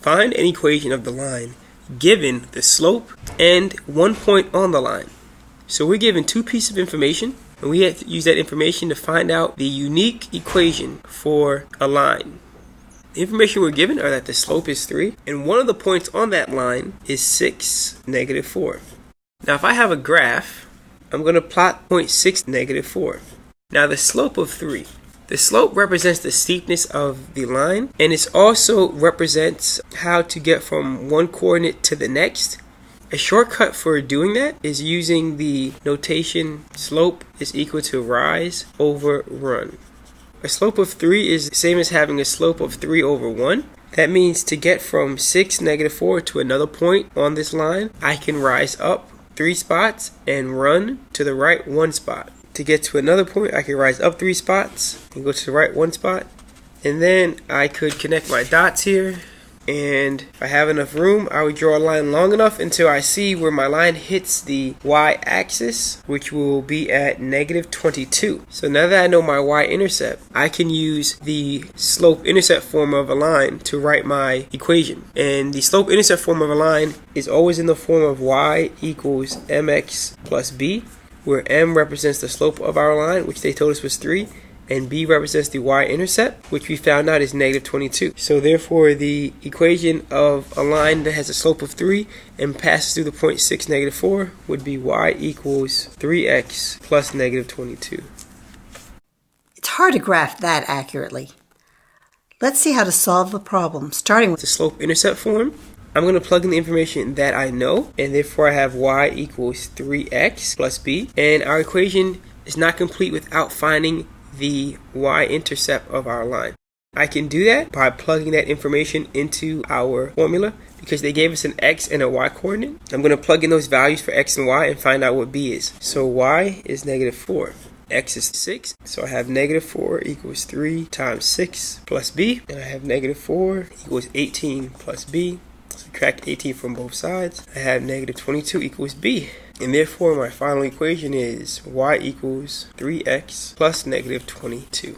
Find an equation of the line given the slope and 1 point on the line. So we're given two pieces of information, and we have to use that information to find out the unique equation for a line. The information we're given are that the slope is 3, and one of the points on that line is 6, -4. Now if I have a graph, I'm going to plot point 6, -4. Now the slope of 3. The slope represents the steepness of the line, and it also represents how to get from one coordinate to the next. A shortcut for doing that is using the notation slope is equal to rise over run. A slope of 3 is the same as having a slope of 3 over 1. That means to get from 6, -4 to another point on this line, I can rise up 3 spots and run to the right 1 spot. To get to another point, I can rise up 3 spots and go to the right 1 spot. And then I could connect my dots here. And if I have enough room, I would draw a line long enough until I see where my line hits the y-axis, which will be at -22. So now that I know my y-intercept, I can use the slope-intercept form of a line to write my equation. And the slope-intercept form of a line is always in the form of y equals mx plus b, where m represents the slope of our line, which they told us was 3, and b represents the y-intercept, which we found out is -22. So therefore, the equation of a line that has a slope of 3 and passes through the point 6, -4 would be y equals 3x plus -22. It's hard to graph that accurately. Let's see how to solve the problem, starting with the slope-intercept form. I'm going to plug in the information that I know, and therefore I have y equals 3x plus b. And our equation is not complete without finding the y-intercept of our line. I can do that by plugging that information into our formula because they gave us an x and a y coordinate. I'm going to plug in those values for x and y and find out what b is. So y is -4. X is 6, so I have -4 equals 3 times 6 plus b, and I have -4 equals 18 plus b. Subtract 18 from both sides. I have -22 equals b. And therefore my final equation is y equals 3x plus -22.